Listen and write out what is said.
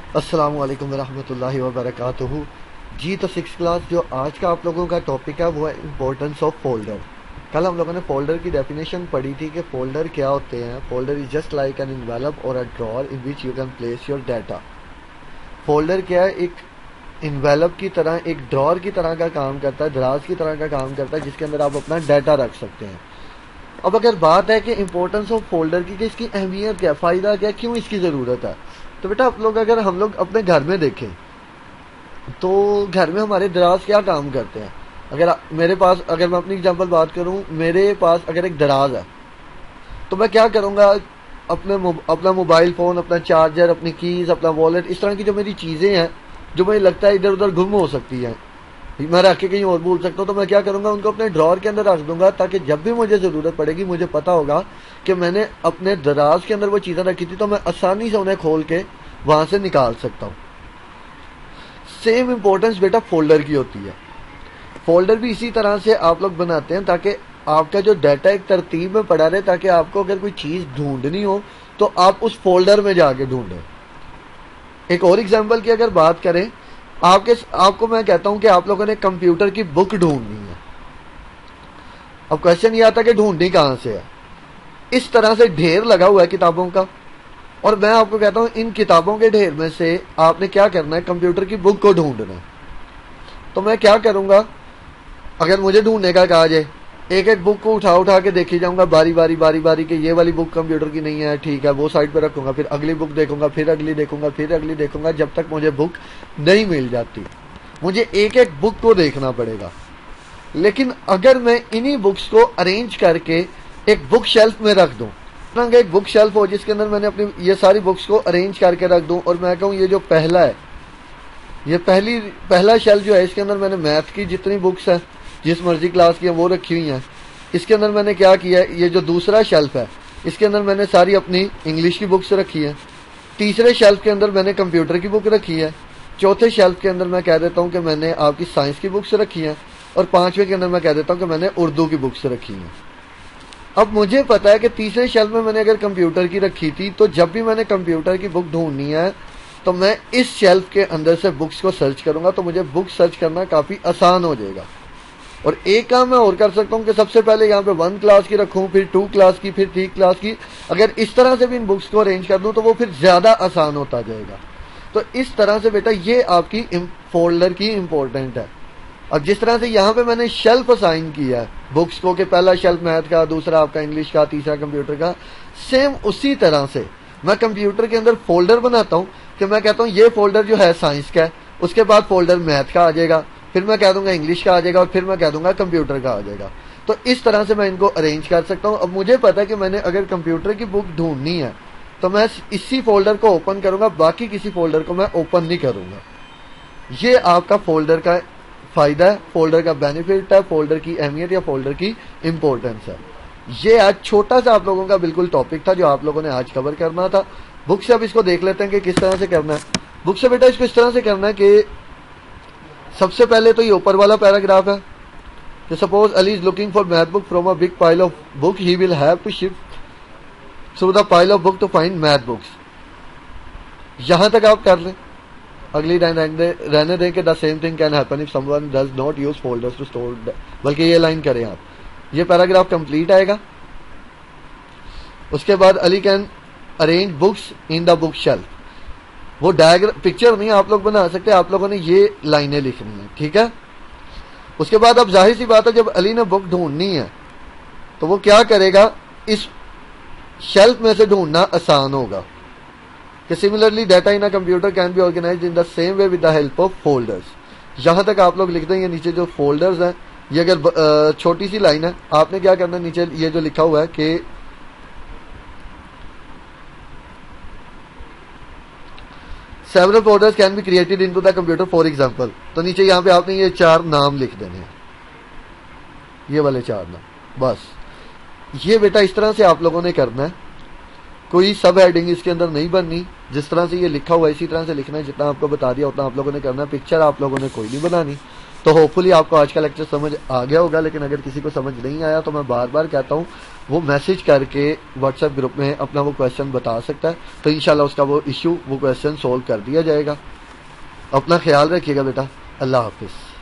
अस्सलामु अलैकुम वरहमतुल्लाहि वबरकातुहू। जी तो सिक्स क्लास जो आज का आप लोगों का टॉपिक है वो है इम्पोर्टेंस ऑफ फोल्डर। कल हम लोगों ने फोल्डर की डेफिनेशन पढ़ी थी कि फोल्डर क्या होते हैं। Folder is just like an envelope or a drawer in which you can place your data. Folder क्या है? एक इन्वेलप की तरह, एक ड्रॉअर की तरह का काम करता है, दराज की तरह का काम करता है जिसके अंदर आप अपना डाटा रख सकते हैं। अब अगर बात है कि इम्पोर्टेंस ऑफ फोल्डर की, कि इसकी अहमियत क्या, फ़ायदा क्या, क्यों इसकी ज़रूरत है, तो बेटा आप लोग, अगर हम लोग अपने घर में देखें तो घर में हमारे दराज क्या काम करते हैं। मेरे पास, अगर मैं अपनी एग्जांपल बात करूं, मेरे पास अगर एक दराज है तो मैं क्या करूंगा, अपना मोबाइल फ़ोन, अपना चार्जर, अपनी कीज़, अपना वॉलेट, इस तरह की जो मेरी चीज़ें हैं जो मुझे लगता है इधर उधर गुम हो सकती हैं, मैं रख के कहीं और भूल सकता हूँ, तो मैं क्या करूंगा, उनको अपने ड्रॉअर के अंदर रख दूंगा ताकि जब भी मुझे ज़रूरत पड़ेगी मुझे पता होगा कि मैंने अपने दराज के अंदर वो चीज़ें रखी थी, तो मैं आसानी से उन्हें खोल के वहां से निकाल सकता हूँ। सेम इंपॉर्टेंस बेटा फोल्डर की होती है। फोल्डर भी इसी तरह से आप लोग बनाते हैं ताकि आपका जो डाटा एक तरतीब में पड़ा रहे, ताकि आपको अगर कोई चीज़ ढूंढनी हो तो आप उस फोल्डर में जाके ढूंढें। एक और एग्जांपल की अगर बात करें, आपको मैं कहता हूं कि आप लोगों ने कंप्यूटर की बुक ढूंढनी है। अब क्वेश्चन ये आता है कि ढूंढनी कहां से है। इस तरह से ढेर लगा हुआ है किताबों का, और मैं आपको कहता हूं इन किताबों के ढेर में से आपने क्या करना है, कंप्यूटर की बुक को ढूंढना है। तो मैं क्या करूंगा, अगर मुझे ढूंढने का कहा जाए, एक एक बुक को उठा उठा के देखी जाऊंगा बारी बारी बारी बारी कि ये वाली बुक कंप्यूटर की नहीं है, ठीक है, वो साइड पे रखूंगा, फिर अगली बुक देखूंगा, फिर अगली देखूंगा, फिर अगली देखूंगा, जब तक मुझे बुक नहीं मिल जाती। मुझे एक एक बुक को देखना पड़ेगा। लेकिन अगर मैं इन्हीं बुक्स को अरेंज करके एक बुक शेल्फ में रख दूं, एक बुक शेल्फ हो जिसके अंदर मैंने अपनी ये सारी बुक्स को अरेंज करके रख दूं, और मैं कहूं ये जो पहला है, ये पहला शेल्फ जो है, इसके अंदर मैंने मैथ की जितनी बुक्स है जिस मर्जी क्लास की है वो रखी हुई हैं। इसके अंदर मैंने क्या किया है, ये जो दूसरा शेल्फ है इसके अंदर मैंने सारी अपनी इंग्लिश की बुक्स रखी है। तीसरे शेल्फ के अंदर मैंने कंप्यूटर की बुक रखी है। चौथे शेल्फ के अंदर मैं कह देता हूँ कि मैंने आपकी साइंस की बुक्स रखी हैं, और पांचवें के अंदर मैं कह देता हूँ कि मैंने उर्दू की बुक्स रखी हैं। अब मुझे पता है कि तीसरे शेल्फ में मैंने अगर कंप्यूटर की रखी थी, तो जब भी मैंने कंप्यूटर की बुक ढूंढनी है तो मैं इस शेल्फ के अंदर से बुक्स को सर्च करूंगा, तो मुझे बुक सर्च करना काफी आसान हो जाएगा। और एक काम मैं और कर सकता हूँ कि सबसे पहले यहाँ पे 1 क्लास की रखूँ, फिर 2 क्लास की, फिर 3 क्लास की। अगर इस तरह से भी इन बुक्स को अरेंज कर दूँ तो वो फिर ज्यादा आसान होता जाएगा। तो इस तरह से बेटा ये आपकी फोल्डर की इंपॉर्टेंट है। अब जिस तरह से यहाँ पे मैंने शेल्फ असाइन किया है बुक्स को, कि पहला शेल्फ मैथ का, दूसरा आपका इंग्लिश का, तीसरा कंप्यूटर का, सेम उसी तरह से मैं कंप्यूटर के अंदर फोल्डर बनाता हूँ कि मैं कहता हूँ ये फोल्डर जो है साइंस का है, उसके बाद फोल्डर मैथ का आ जाएगा, फिर मैं कह दूंगा इंग्लिश का आ जाएगा, और फिर मैं कह दूंगा कंप्यूटर का आ जाएगा। तो इस तरह से मैं इनको अरेंज कर सकता हूँ। अब मुझे पता है कि मैंने अगर कंप्यूटर की बुक ढूंढनी है तो मैं इसी फोल्डर को ओपन करूंगा, बाकी किसी फोल्डर को मैं ओपन नहीं करूंगा। ये आपका फोल्डर का फायदा है, फोल्डर का बेनिफिट है, फोल्डर की अहमियत या फोल्डर की इंपॉर्टेंस है। ये आज छोटा सा आप लोगों का बिल्कुल टॉपिक था जो आप लोगों ने आज कवर करना था। बुक से अब इसको देख लेते हैं कि किस तरह से करना है। बुक से बेटा इसको इस तरह से करना है कि सबसे पहले तो ये ऊपर वाला पैराग्राफ है कि suppose Ali is looking for math book from a big pile of book, he will have to shift through the pile of book to find math books. यहां तक आप कर लें, अगली लाइन रहने दें कि the same thing can happen if someone does not use folders to store, बल्कि ये लाइन करें आप, ये पैराग्राफ कंप्लीट आएगा। उसके बाद Ali can arrange books in the book shelf. वो डायग्राम पिक्चर नहीं आप लोग बना सकते, आप लोगों ने ये लाइनें लिखनी है, ठीक है। उसके बाद अब जाहिर सी बात है, जब अली ने बुक ढूंढनी है तो वो क्या करेगा, इस शेल्फ में से ढूंढना आसान होगा। कि similarly data in a computer can be organised in the same way with the help of folders. यहां तक आप लोग लिख देंगे। नीचे जो फोल्डर्स हैं, ये अगर छोटी सी लाइन है, आपने क्या करना है, नीचे ये जो लिखा हुआ है कि several folders can be created into the computer for example, तो नीचे यहाँ पे आपने ये 4 नाम लिख देने हैं, ये वाले 4 नाम। बस ये बेटा इस तरह से आप लोगों ने करना है, कोई सब हेडिंग इसके अंदर नहीं बननी, जिस तरह से ये लिखा हुआ है इसी तरह से लिखना है। जितना आपको बता दिया उतना आप लोगों ने करना है। पिक्चर आप लोगों ने कोई नहीं बनानी। तो होपफुली आपको आज का लेक्चर समझ आ गया होगा, लेकिन अगर किसी को समझ नहीं आया तो मैं बार बार कहता हूँ वो मैसेज करके व्हाट्सएप ग्रुप में अपना वो क्वेश्चन बता सकता है, तो इंशाल्लाह उसका वो इश्यू, वो क्वेश्चन सोल्व कर दिया जाएगा। अपना ख्याल रखिएगा बेटा। अल्लाह हाफिज़।